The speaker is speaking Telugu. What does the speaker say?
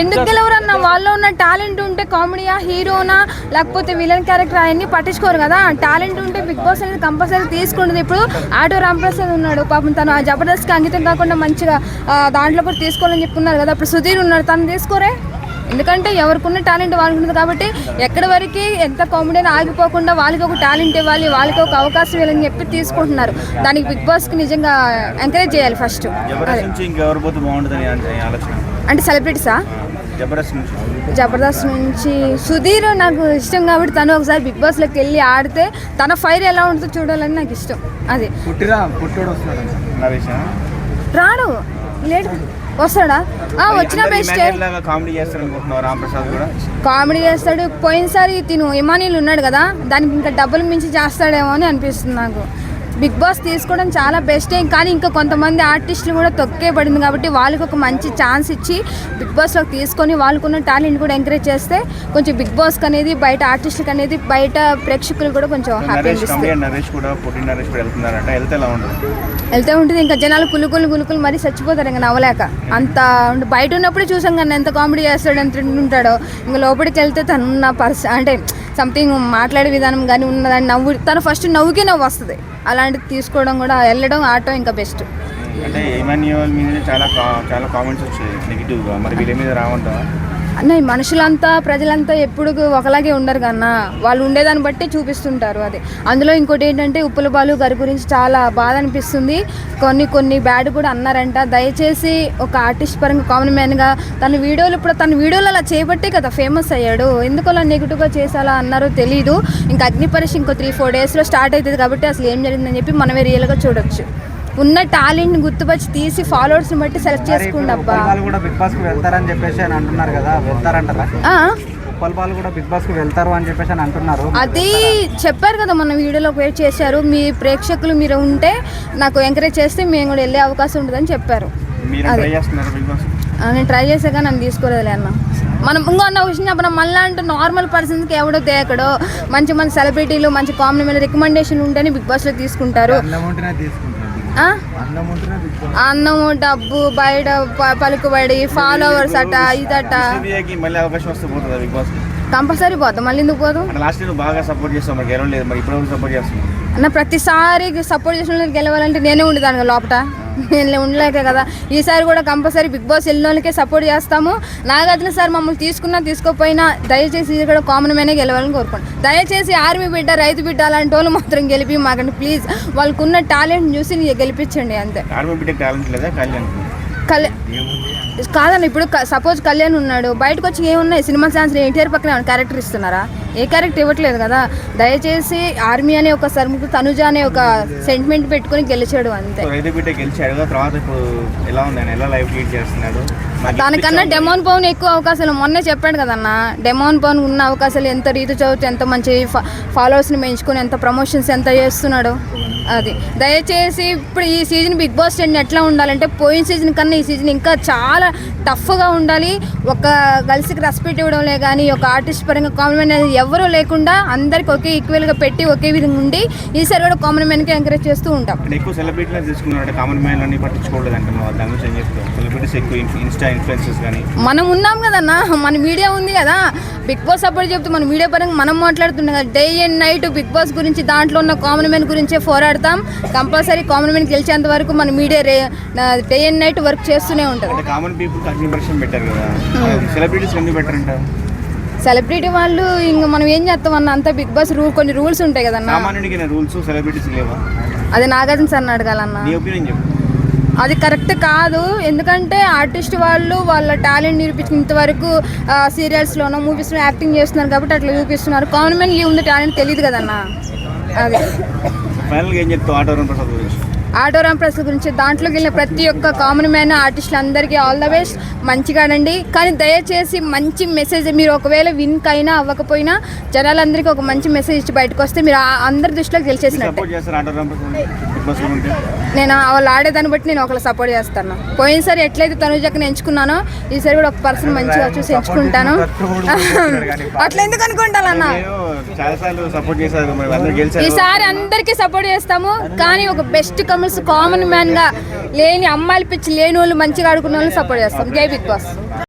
ఎందుకు గెలవరన్న? వాళ్ళు ఉన్న టాలెంట్ ఉంటే కామెడీయా, హీరోనా, లేకపోతే విలన్ క్యారెక్టర్ అవన్నీ పట్టించుకోరు కదా. టాలెంట్ ఉంటే బిగ్ బాస్ అనేది కంపల్సరీ తీసుకుంటుంది. ఇప్పుడు ఆటో రాంప్రసాద్ ఉన్నాడు, పాపం తను ఆ జబర్దస్త్కి అంకితం కాకుండా మంచిగా దాంట్లో కూడా తీసుకోవాలని చెప్పుకున్నారు కదా. ఇప్పుడు సుధీర్ ఉన్నాడు, తను తీసుకోరే. ఎందుకంటే ఎవరికున్న టాలెంట్ వాళ్ళకి ఉంటుంది కాబట్టి ఎక్కడి వరకు ఎంత కామెడీ ఆగిపోకుండా వాళ్ళకి ఒక టాలెంట్ ఇవ్వాలి, వాళ్ళకి ఒక అవకాశం ఇవ్వాలని చెప్పి తీసుకుంటున్నారు. దానికి బిగ్ బాస్కి నిజంగా ఎంకరేజ్ చేయాలి ఫస్ట్. అంటే సెలబ్రిటీసా? జబర్దస్త్ నుంచి సుధీర్ నాకు ఇష్టం కాబట్టి తను ఒకసారి బిగ్ బాస్లోకి వెళ్ళి ఆడితే తన ఫైర్ ఎలా ఉంటుందో చూడాలని నాకు ఇష్టం. అది రాడు, లేడు, వస్తాడా? వచ్చిన బెస్ట్. కామెడీ చేస్తాడు. పోయినసారి తిను ఇమానియల్ ఉన్నాడు కదా, దానికి ఇంకా డబ్బులు మించి చేస్తాడేమో అని అనిపిస్తుంది నాకు. బిగ్ బాస్ తీసుకోవడం చాలా బెస్ట్. కానీ ఇంకా కొంతమంది ఆర్టిస్టులు కూడా తొక్కే పడింది కాబట్టి వాళ్ళకి ఒక మంచి ఛాన్స్ ఇచ్చి బిగ్ బాస్లోకి తీసుకొని వాళ్ళకున్న టాలెంట్ కూడా ఎంకరేజ్ చేస్తే కొంచెం బిగ్ బాస్కి అనేది బయట ఆర్టిస్టులకు అనేది బయట ప్రేక్షకులు కూడా కొంచెం హ్యాపీ అనిపిస్తుంది. వెళ్తే ఉంటుంది. ఇంకా జనాలు కులుకులు మరీ చచ్చిపోతారు ఇంకా నవ్వలేక. అంత బయట ఉన్నప్పుడే చూసాం కానీ ఎంత కామెడీ చేస్తాడు, ఎంత ఉంటాడో. ఇంకా లోపలికి వెళ్తే తనున్న అంటే సంథింగ్ మాట్లాడే విధానం కానీ ఉన్నదాన్ని నవ్వు, తను ఫస్ట్ నవ్వుకే నవ్వు వస్తుంది. అలాంటిది తీసుకోవడం కూడా వెళ్ళడం ఆటో ఇంకా బెస్ట్. అంటే ఇమాన్యుయల్ మీద చాలా కామెంట్స్ వచ్చాయి నెగిటివ్గా, మరి వీళ్ళ మీద రావంటావా? అన్న ప్రజలంతా ఎప్పుడు ఒకలాగే ఉండరు కన్నా, వాళ్ళు ఉండేదాన్ని బట్టి చూపిస్తుంటారు. అది అందులో ఇంకోటి ఏంటంటే ఉప్పుల బాలు గారి గురించి చాలా బాధ అనిపిస్తుంది. కొన్ని బ్యాడ్ కూడా అన్నారంట. దయచేసి ఒక ఆర్టిస్ట్ పరంగా కామన్ మ్యాన్గా తన వీడియోలు అలా చేయబట్టే కదా ఫేమస్ అయ్యాడు. ఎందుకు అలా నెగిటివ్గా చేసేలా అన్నారో తెలీదు. ఇంకా అగ్ని పరీక్ష ఇంకో 3-4 డేస్లో స్టార్ట్ అవుతుంది కాబట్టి అసలు ఏం జరిగిందని చెప్పి మనమే రియల్గా చూడొచ్చు. ఉన్న టాలెంట్ గుర్తుపచ్చి తీసి ఫాలోవర్స్ బట్టి సెలెక్ట్ చేసుకోండి. అబ్బా కూడా బిగ్ బాస్ కి వెళ్తారని చెప్పేసి అని అంటున్నారు కదా, వెళ్తారంటారా? ఉప్పల్ కూడా బిగ్ బాస్ కి వెళ్తారు అని చెప్పేసి అని అంటున్నారు. అది చెప్పారు కదా మన వీడియోలో వెయిట్ చేశారు. మీ ప్రేక్షకులు మీరు ఉంటే నాకు ఎంకరేజ్ చేస్తే మేము కూడా వెళ్ళే అవకాశం ఉంటుందని చెప్పారు. నేను ట్రై చేసా కానీ నన్ను తీసుకోలేదులే అన్న. మనం ఇంకో అన్న విషయం చెప్పిన మళ్ళీ అంటే నార్మల్ పర్సన్స్కి ఎవడో తేకడో మంచి సెలబ్రిటీలు మంచి కామెడీ రికమెండేషన్ ఉంటేనే బిగ్ బాస్లో తీసుకుంటారు. అన్నము, డబ్బు, బయట పలుకుబడి, ఫాలోవర్స్ అట ఇదట కంపల్సరీ పోతాం. మళ్ళీ ఎందుకు పోదు అన్న? ప్రతిసారి సపోర్ట్ చేసిన గెలవాలంటే నేనే ఉండేదాన్ని లోపల, నేను ఉండలేక కదా. ఈసారి కూడా కంపల్సరీ బిగ్ బాస్ వెళ్ళిన వాళ్ళకే సపోర్ట్ చేస్తాము. నాగార్జున సార్ మమ్మల్ని తీసుకున్నా తీసుకోపోయినా దయచేసి ఇది కూడా కామన్ మ్యానే గెలవాలని కోరుకోండి. దయచేసి ఆర్మీ బిడ్డ, రైతు బిడ్డ అలాంటి వాళ్ళు మాత్రం గెలిపి మాకండి ప్లీజ్. వాళ్ళకున్న టాలెంట్ చూసి గెలిపించండి అంతే. కాదన్న, ఇప్పుడు సపోజ్ కళ్యాణ్ ఉన్నాడు, బయటకు వచ్చి ఏమున్నాయి సినిమా ఛాన్స్ ఎన్టీఆర్ పక్కన క్యారెక్టర్ ఇస్తున్నారా? ఏ క్యారెక్టర్ ఇవ్వట్లేదు కదా. దయచేసి ఆర్మీ అనే ఒక సర్ముకు తనుజ అనే ఒక సెంటిమెంట్ పెట్టుకుని గెలిచాడు అంతే. దానికన్నా డెమోన్ పవన్ ఎక్కువ అవకాశాలు మొన్నే చెప్పాడు కదన్న. డెమోన్ పవన్ ఉన్న అవకాశాలు ఎంత రీతి చదువుతూ ఎంత మంచి ఫాలోవర్స్ని పెంచుకొని ఎంత ప్రమోషన్స్ ఎంత చేస్తున్నాడు. అది దయచేసి ఇప్పుడు ఈ సీజన్ బిగ్ బాస్ 10 ఎట్లా ఉండాలంటే పోయిన సీజన్ కన్నా ఈ సీజన్ ఇంకా చాలా టఫ్గా ఉండాలి. ఒక గర్ల్స్కి రెస్పెక్ట్ ఇవ్వడంలే కానీ ఒక ఆర్టిస్ట్ పరంగా కామన్ మ్యాన్ అనేది ఎవరూ లేకుండా అందరికి ఒకే ఈక్వల్గా పెట్టి ఒకే విధంగా ఉండి ఈసారి కూడా కామన్ మ్యాన్కి ఎంకరేజ్ చేస్తూ ఉంటాం. ఎక్కువ సెలబ్రిటీలు తీసుకున్నారంటే కామన్ మ్యాన్ అన్ని పట్టించుకోవట్లేదు అంటే సెలబ్రిటీస్ ఎక్కువ ఇన్స్టా ఇన్ఫ్లుయెన్సర్స్ కానీ మనం ఉన్నాం కదన్నా, మన మీడియా ఉంది కదా. బిగ్ బాస్ సపోర్ట్ చెప్తూ మన మీడియా పరంగా మనం మాట్లాడుతున్నాం కదా. Day and night Bigg Boss గురించి దాంట్లో ఉన్న కామన్ మ్యాన్ గురించే పోరాడతాం. కంపల్సరీ కామన్ మ్యాన్ గెలిచేంత వరకు మన media day and night work చేస్తూనే ఉంటుంది. కామన్ పీపుల్ బెటర్ కదా, సెలబ్రిటీస్ ఎందుకు బెటర్ అంటారు? సెలబ్రిటీ వాళ్ళు ఇంకా మనం ఏం చేస్తాం అన్న, అంతా బిగ్ బాస్ కొన్ని రూల్స్ ఉంటాయి కదన్నా. అది నాగార్జున సార్ అడగాలన్నా. అది కరెక్ట్ కాదు. ఎందుకంటే ఆర్టిస్ట్ వాళ్ళు వాళ్ళ టాలెంట్ నిరూపించిన ఇంతవరకు సీరియల్స్లోనో మూవీస్లో యాక్టింగ్ చేస్తున్నారు కాబట్టి అట్లా చూపిస్తున్నారు. కామన్ మ్యాన్ ఉంది టాలెంట్ తెలియదు కదన్నా. అది ఆటో రాంప్రసాద్ గురించి దాంట్లోకి వెళ్ళిన ప్రతి ఒక్క కామన్ మ్యాన్ ఆర్టిస్టులు అందరికీ ఆల్ ద బెస్ట్, మంచిగా ఆడండి. కానీ దయచేసి మంచి మెసేజ్, మీరు ఒకవేళ విన్ అయినా అవ్వకపోయినా జనాలందరికీ ఒక మంచి మెసేజ్ ఇచ్చి బయటకు వస్తే మీరు అందరి దృష్టిలో గెలిచేసినట్టు. నేను వాళ్ళు ఆడేదాన్ని బట్టి నేను ఒకళ్ళు సపోర్ట్ చేస్తాను. పోయినసారి ఎట్లయితే తనుజాకి ఎంచుకున్నానో ఈసారి కూడా ఒక పర్సన్ మంచిగా చూసి ఎంచుకుంటాను. అట్లా ఎందుకు అనుకుంటానన్న? ఈసారి అందరికీ సపోర్ట్ చేస్తాము కానీ ఒక బెస్ట్ కామన్ మ్యాన్గా లేని అమ్మాయిల పిచ్చి లేని వాళ్ళు మంచిగా ఆడుకున్న వాళ్ళు సపోర్ట్ చేస్తాం. జై బిగ్ బాస్.